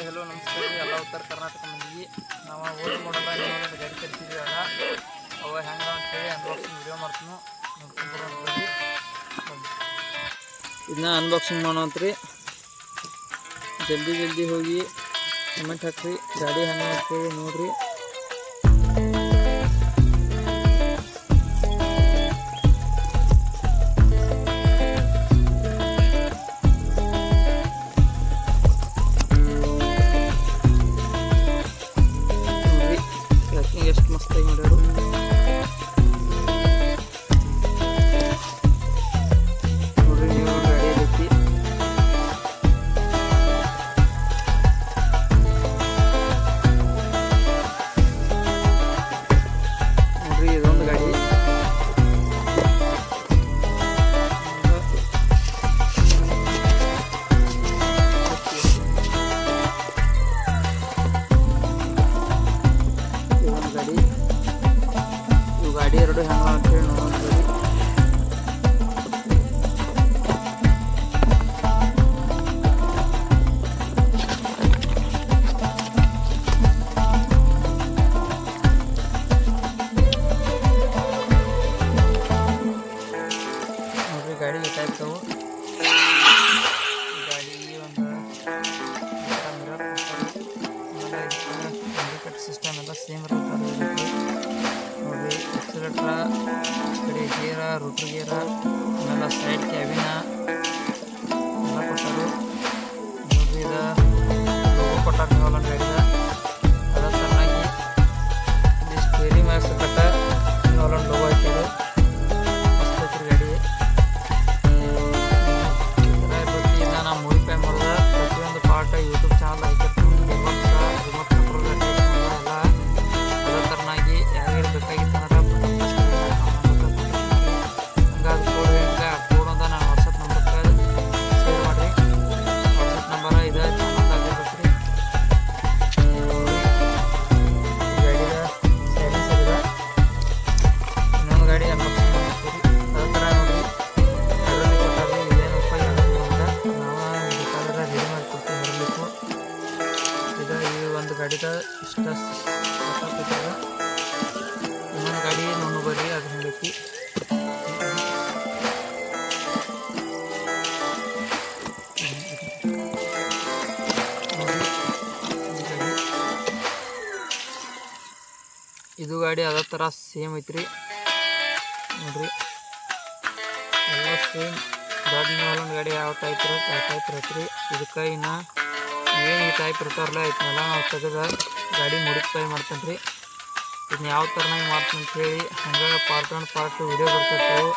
hello ನಮಸ್ಕಾರ ರೀ ಎಲ್ಲ ಉತ್ತರ ಕರ್ನಾಟಕ ಮಂದಿಗೆ ನಾವು ಓಲ್ಡ್ ಮಾಡಲ್ಲ ಇನ್ನೊಂದು ಗಾಡಿ ತರಿಸಿದ್ವಿ ಆಗ ಅವ ಹೆಂಗೆ ಅಂತೇಳಿ ಅನ್ಬಾಕ್ಸಿಂಗ್ ವಿಡಿಯೋ ಮಾಡ್ತೀನಿ ನೋಡ್ಕೊಂಡು ಇದನ್ನ ಅನ್ಬಾಕ್ಸಿಂಗ್ ಮಾಡೋಂತ್ರಿ ಜಲ್ದಿ ಹೋಗಿ ಕಮೆಂಟ್ ಹಾಕ್ರಿ ಗಾಡಿ ಹೆಂಗೆ ಅಂತೇಳಿ ನೋಡ್ರಿ ಎಷ್ಟು ಮಸ್ತಾಗಿ ಮಾಡ್ಯಾರು ನೋಡ್ರಿ ನೀವು ಗಾಡಿ ಐತಿ ನೋಡ್ರಿ ಇದೊಂದು ಗಾಡಿ ಗಾಡಿ ಎರಡು ಹೆಂಗ ಅಂತೇಳಿ ನೋಡ್ತೀವಿ ನೋಡ್ರಿ ಗಾಡಿ ಬೇಕಾಗ್ತಾವು ಗಾಡಿ ಒಂದು ಸಿಸ್ಟಮ್ ಎಲ್ಲ ಸೇಮ್ ಇರುತ್ತೆ ನೋಡ್ರಿ ಎಕ್ಸಿಲೇಟರ್ ಕಡೆ ಗೇರ ರೂಟ್ರ್ ಗೇರ ಆಮೇಲೆ ಸೈಡ್ ಕ್ಯಾಬಿನ ಎಲ್ಲ ಕೊಟ್ಟಾರು ನೋಡ್ರಿ ಇದು ಲೋಗೋ ಕೊಟ್ಟಾರ ನೀವಲ್ಲ ಗಾಡಿದ ಅದ ಚೆನ್ನಾಗಿ ಇಲ್ಲಿ ಸ್ಟೇರಿಂಗ್ ಮ್ಯಾಕ್ಸ್ ಕಟ್ಟ ನೀವಲ್ಲ ಲೋಗೋ ಹಾಕ್ಯಾರು ಮಸ್ತ್ ಐತ್ರಿ ಗಾಡಿ ಇದನ್ನ ನಾ ಮೂವಿ ಪೇ ಮಾಡಿದ ಪ್ರತಿಯೊಂದು ಪಾರ್ಟ್ ಯೂಟ್ಯೂಬ್ ಚಾನಲ್ ಹಾಕಿರ್ತೀನಿ ರಿಮೋಟ್ ಕಂಟ್ರೋಲ್ ಎಲ್ಲ ಅದೇ ಥರನಾಗಿ ಯಾರಿಗಾರು ಬೇಕಾಗಿತ್ತು ಅಂದ್ರೆ ಹಂಗಾಗಿ ಕೋಡ್ ಅಂತ ನಾನು ವಾಟ್ಸಪ್ ನಂಬರ್ಗೆ ಶೇರ್ ಮಾಡಿರಿ ವಾಟ್ಸಪ್ ನಂಬರ ಇದೆ ಚಾನಲ್ದಾಗಿರ್ಬೇಕು ರೀ ಗಾಡಿದ ಸೈಲೆನ್ಸರ್ ಇದೆ ಇನ್ನೊಂದು ಗಾಡಿ ಅನ್ಬಾಕ್ಸಿಂಗ್ ಮಾಡ್ತೀವಿ ಅದೇ ಥರ ನೋಡಿರಿ ಅದರಲ್ಲಿ ಕೊಟ್ಟಾರೆ ಇದೇನು ಉಪಯೋಗ ಅಂತ ನಾವು ಬೇಕಾದ್ರೆ ರೆಡಿ ಮಾಡಿಕೊಡ್ತೀವಿ ಬರಬೇಕು ಇದು ಈ ಒಂದು ಗಾಡಿದ ಇಷ್ಟ ಇನ್ನೊಂದು ಗಾಡಿ ನೋಡು ಬರ್ರಿ ಅದು ಹೇಳೈತಿ ಇದು ಗಾಡಿ ಅದೇ ಥರ ಸೇಮ್ ಐತ್ರಿ ನೋಡ್ರಿ ಎಲ್ಲ ಸೇಮ್ ದೊಡ್ಡ ನೀವಲ್ಲೊಂದು ಗಾಡಿ ಯಾವ ಟೈಪ್ ಇರುತ್ತೆ ಆ ಟೈಪ್ ಇರತ್ರಿ ಇದಕ್ಕೆ ಇನ್ನು ಏನು ಈ ಟೈಪ್ ಇರ್ತಾರಲ್ಲ ಇದನ್ನೆಲ್ಲ ನಾವು ತೆಗೆದ ಗಾಡಿ ಮೊಡಿಫೈ ಮಾಡ್ತೇನೆ ರೀ ಇದನ್ನ ಯಾವ ಥರನಾಗಿ ಮಾಡ್ತೀನಿ ಅಂತ ಹೇಳಿ ಹಂಗೆ ಪಾರ್ಟ್ 1 ಪಾರ್ಟ್ 2 ವಿಡಿಯೋ ಬರ್ತಿರ್ತವೆ